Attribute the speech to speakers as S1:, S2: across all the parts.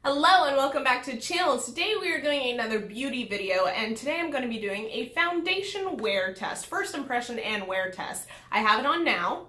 S1: Hello and welcome back to the channel. Today we are doing another beauty video, and today I'm going to be doing a foundation wear test, first impression and wear test. I have it on now,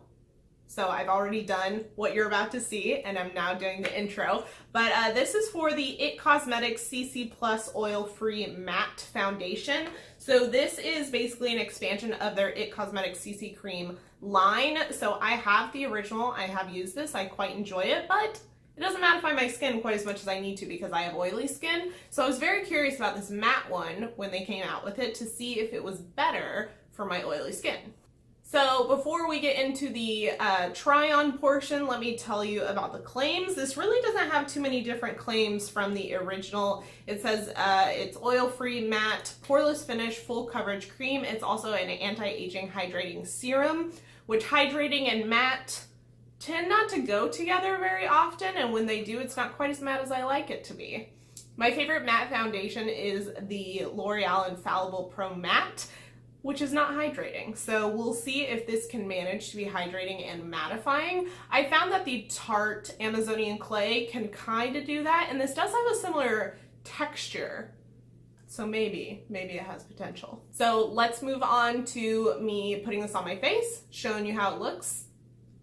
S1: so I've already done what you're about to see, and I'm now doing the intro. But this is for the IT Cosmetics CC Plus Oil-Free Matte Foundation. So this is basically an expansion of their IT Cosmetics CC Cream line. So I have the original, I have used this, I quite enjoy it, but it doesn't mattify my skin quite as much as I need to because I have oily skin. So I was very curious about this matte one when they came out with it to see if it was better for my oily skin. So before we get into the try-on portion, let me tell you about the claims. This really doesn't have too many different claims from the original. It says it's oil-free, matte, poreless finish, full coverage cream. It's also an anti-aging hydrating serum, which hydrating and matte tend not to go together very often, and when they do, it's not quite as matte as I like it to be. My favorite matte foundation is the L'Oreal Infallible Pro Matte, which is not hydrating. So we'll see if this can manage to be hydrating and mattifying. I found that the Tarte Amazonian Clay can kind of do that, and this does have a similar texture. So maybe it has potential. So let's move on to me putting this on my face, showing you how it looks,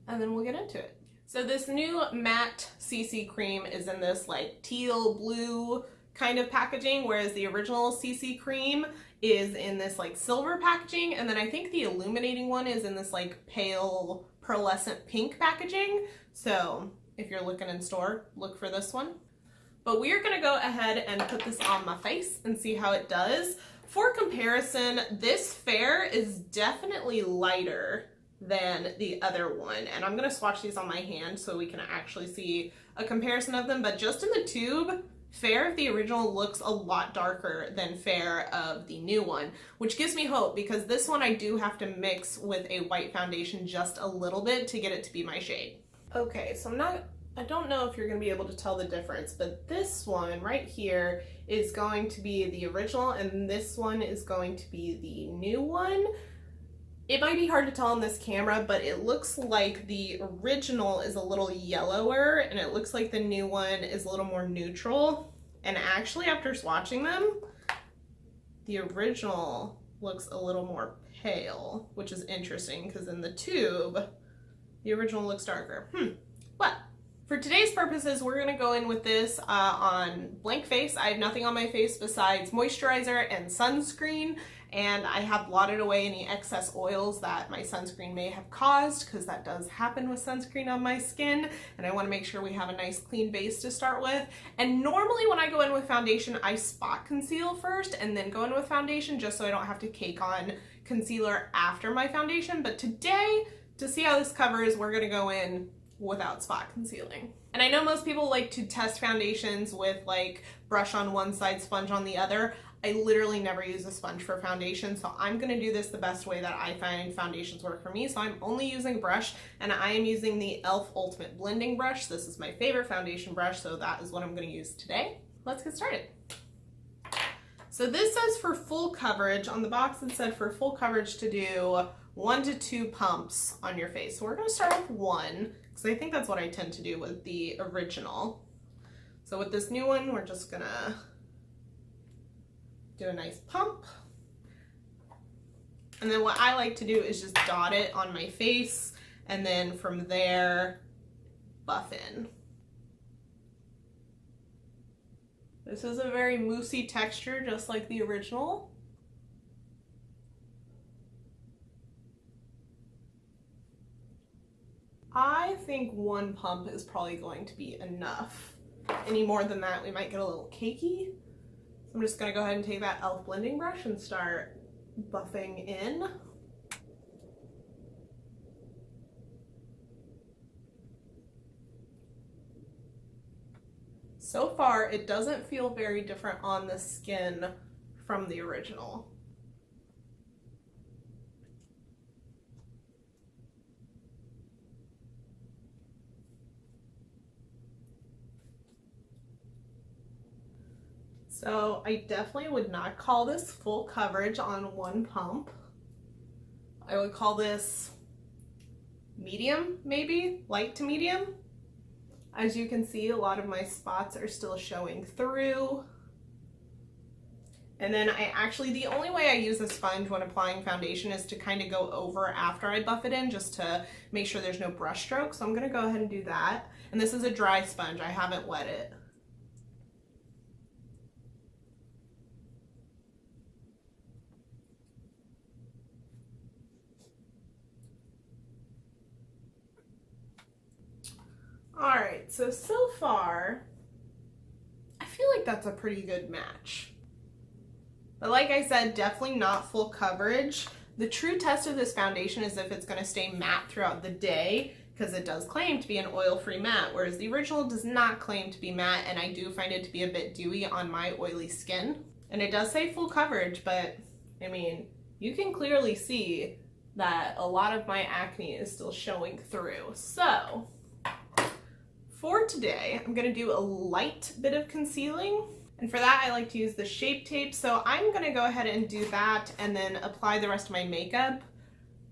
S1: and then we'll get into it. So this new matte CC cream is in this like teal blue kind of packaging, whereas the original CC cream is in this like silver packaging, and then I think the illuminating one is in this like pale pearlescent pink packaging. So if you're looking in store, look for this one. But we are gonna go ahead and put this on my face and see how it does. For comparison, this fair is definitely lighter than the other one, and I'm gonna swatch these on my hand so we can actually see a comparison of them. But just in the tube, fair of the original looks a lot darker than fair of the new one, which gives me hope because this one I do have to mix with a white foundation just a little bit to get it to be my shade. Okay, so I don't know if you're gonna be able to tell the difference, but this one right here is going to be the original and this one is going to be the new one. It might be hard to tell on this camera, but it looks like the original is a little yellower and it looks like the new one is a little more neutral. And actually, after swatching them, the original looks a little more pale, which is interesting because in the tube, the original looks darker. But for today's purposes, we're gonna go in with this on blank face. I have nothing on my face besides moisturizer and sunscreen, and I have blotted away any excess oils that my sunscreen may have caused, because that does happen with sunscreen on my skin, and I want to make sure we have a nice clean base to start with. And normally when I go in with foundation, I spot conceal first and then go in with foundation just so I don't have to cake on concealer after my foundation. But today, to see how this covers, we're going to go in without spot concealing. And I know most people like to test foundations with like brush on one side, sponge on the other. I literally never use a sponge for foundation, so I'm gonna do this the best way that I find foundations work for me. So I'm only using brush, and I am using the e.l.f. Ultimate Blending Brush. This is my favorite foundation brush, so that is what I'm gonna use today. Let's get started. So this says for full coverage. On the box it said for full coverage to do 1 to 2 pumps on your face. So we're gonna start with 1, because I think that's what I tend to do with the original. So with this new one, we're just gonna do a nice pump. And then what I like to do is just dot it on my face, and then from there, buff in. This is a very moussey texture, just like the original. I think 1 pump is probably going to be enough. Any more than that, we might get a little cakey. I'm just gonna go ahead and take that e.l.f. blending brush and start buffing in. So far, it doesn't feel very different on the skin from the original. So I definitely would not call this full coverage on 1 pump. I would call this medium, maybe, light to medium. As you can see, a lot of my spots are still showing through. And then the only way I use a sponge when applying foundation is to kind of go over after I buff it in, just to make sure there's no brush strokes. So I'm gonna go ahead and do that. And this is a dry sponge, I haven't wet it. All right, so far, I feel like that's a pretty good match. But like I said, definitely not full coverage. The true test of this foundation is if it's gonna stay matte throughout the day, because it does claim to be an oil-free matte, whereas the original does not claim to be matte, and I do find it to be a bit dewy on my oily skin. And it does say full coverage, but I mean, you can clearly see that a lot of my acne is still showing through. So, for today, I'm gonna do a light bit of concealing. And for that, I like to use the Shape Tape. So I'm gonna go ahead and do that and then apply the rest of my makeup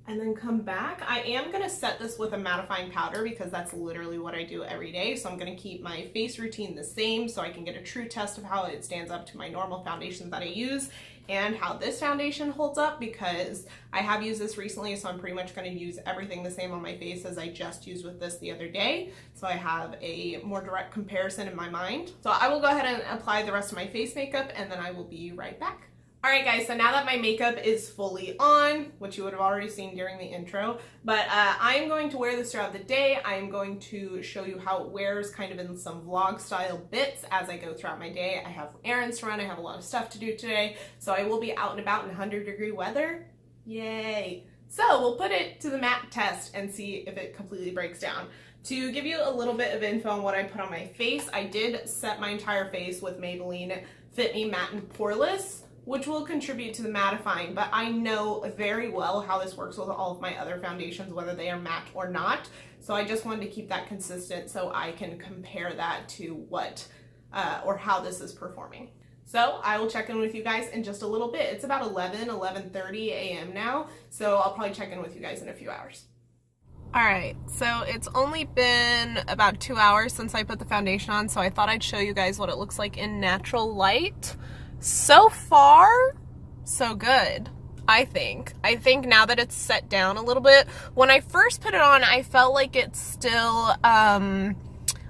S1: and then come back. I am gonna set this with a mattifying powder because that's literally what I do every day. So I'm gonna keep my face routine the same so I can get a true test of how it stands up to my normal foundations that I use and how this foundation holds up, because I have used this recently, so I'm pretty much going to use everything the same on my face as I just used with this the other day, so I have a more direct comparison in my mind. So I will go ahead and apply the rest of my face makeup, and then I will be right back. Alright guys, so now that my makeup is fully on, which you would have already seen during the intro, but I'm going to wear this throughout the day. I'm going to show you how it wears kind of in some vlog style bits as I go throughout my day. I have errands to run, I have a lot of stuff to do today, so I will be out and about in 100-degree weather. Yay! So we'll put it to the matte test and see if it completely breaks down. To give you a little bit of info on what I put on my face, I did set my entire face with Maybelline Fit Me Matte and Poreless, which will contribute to the mattifying, but I know very well how this works with all of my other foundations, whether they are matte or not. So I just wanted to keep that consistent so I can compare that to what or how this is performing. So I will check in with you guys in just a little bit. It's about 11:30 a.m. now, so I'll probably check in with you guys in a few hours. Alright, so it's only been about 2 hours since I put the foundation on, so I thought I'd show you guys what it looks like in natural light. So far, so good, I think. I think now that it's set down a little bit, when I first put it on, I felt like it still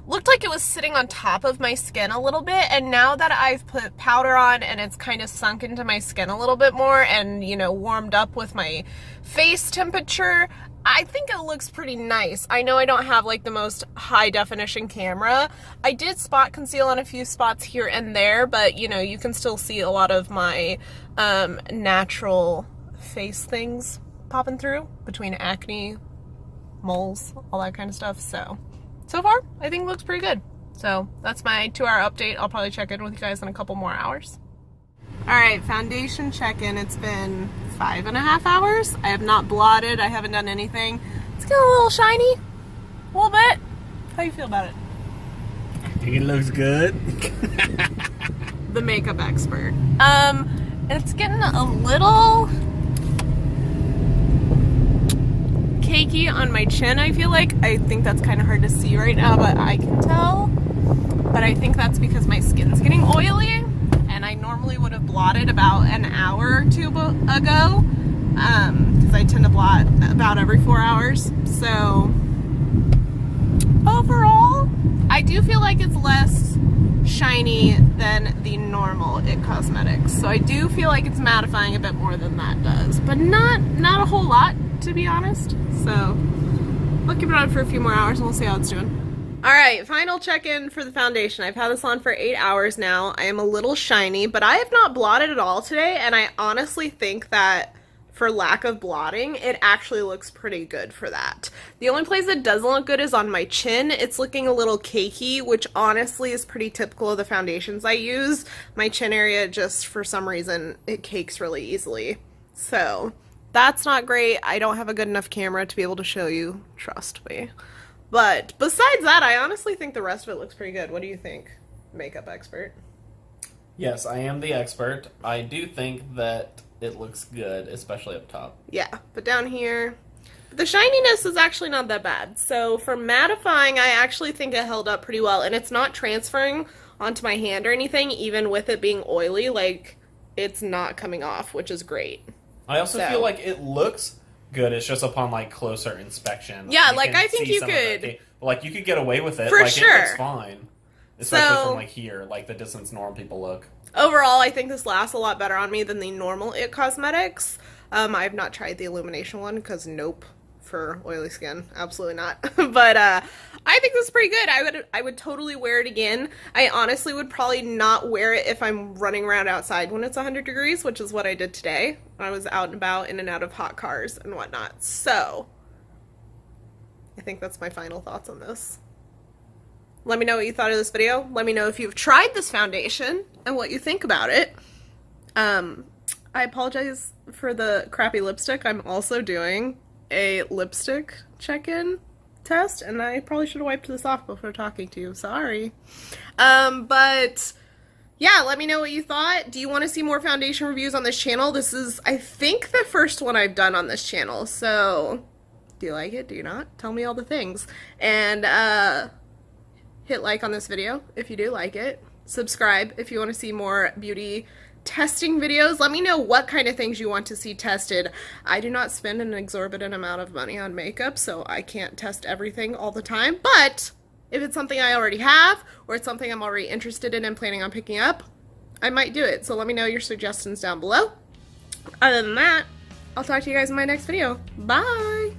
S1: looked like it was sitting on top of my skin a little bit, and now that I've put powder on and it's kind of sunk into my skin a little bit more and, you know, warmed up with my face temperature, I think it looks pretty nice. I know I don't have like the most high definition camera. I did spot conceal on a few spots here and there, but you know, you can still see a lot of my natural face things popping through between acne, moles, all that kind of stuff. So far, I think it looks pretty good. So that's my 2-hour update. I'll probably check in with you guys in a couple more hours. Alright, foundation check-in. It's been 5.5 hours. I have not blotted. I haven't done anything. It's getting a little shiny. A little bit. How do you feel about it?
S2: I think it looks good.
S1: The makeup expert. It's getting a little cakey on my chin, I feel like. I think that's kind of hard to see right now, but I can tell. But I think that's because my skin's getting oily. And I normally would have blotted about an hour or two ago, because I tend to blot about every 4 hours. So overall, I do feel like it's less shiny than the normal IT Cosmetics. So I do feel like it's mattifying a bit more than that does, but not a whole lot, to be honest. So I'll keep it on for a few more hours and we'll see how it's doing. Alright, final check-in for the foundation. I've had this on for 8 hours now. I am a little shiny, but I have not blotted at all today, and I honestly think that for lack of blotting, it actually looks pretty good for that. The only place that doesn't look good is on my chin. It's looking a little cakey, which honestly is pretty typical of the foundations I use. My chin area, just for some reason, it cakes really easily. So that's not great. I don't have a good enough camera to be able to show you, trust me. But besides that, I honestly think the rest of it looks pretty good. What do you think, makeup expert?
S2: Yes, I am the expert. I do think that it looks good, especially up top.
S1: Yeah, but down here, The shininess is actually not that bad. So for mattifying, I actually think it held up pretty well. And it's not transferring onto my hand or anything, even with it being oily. Like, it's not coming off, which is great.
S2: I also feel like it looks good. It's just upon, like, closer inspection.
S1: Yeah, like, I think you could...
S2: Like, you could get away with it.
S1: For
S2: like,
S1: sure.
S2: It looks fine. Especially from, like, here. Like, the distance normal people look.
S1: Overall, I think this lasts a lot better on me than the normal It Cosmetics. I have not tried the illumination one, because nope. For oily skin, absolutely not. But I think this is pretty good. I would totally wear it again. I honestly would probably not wear it if I'm running around outside when it's 100 degrees, which is what I did today. I was out and about, in and out of hot cars and whatnot. So I think that's my final thoughts on this. Let me know what you thought of this video. Let me know if you've tried this foundation and what you think about it. I apologize for the crappy lipstick. I'm also doing a lipstick check-in test, and I probably should have wiped this off before talking to you. Sorry. But yeah, let me know what you thought. Do you want to see more foundation reviews on this channel? This is, I think, the first one I've done on this channel. So, do you like it? Do you not? Tell me all the things. And hit like on this video if you do like it. Subscribe if you want to see more beauty testing videos. Let me know what kind of things you want to see tested. I do not spend an exorbitant amount of money on makeup, so I can't test everything all the time. But if it's something I already have, or it's something I'm already interested in and planning on picking up, I might do it. So let me know your suggestions down below. Other than that, I'll talk to you guys in my next video. Bye!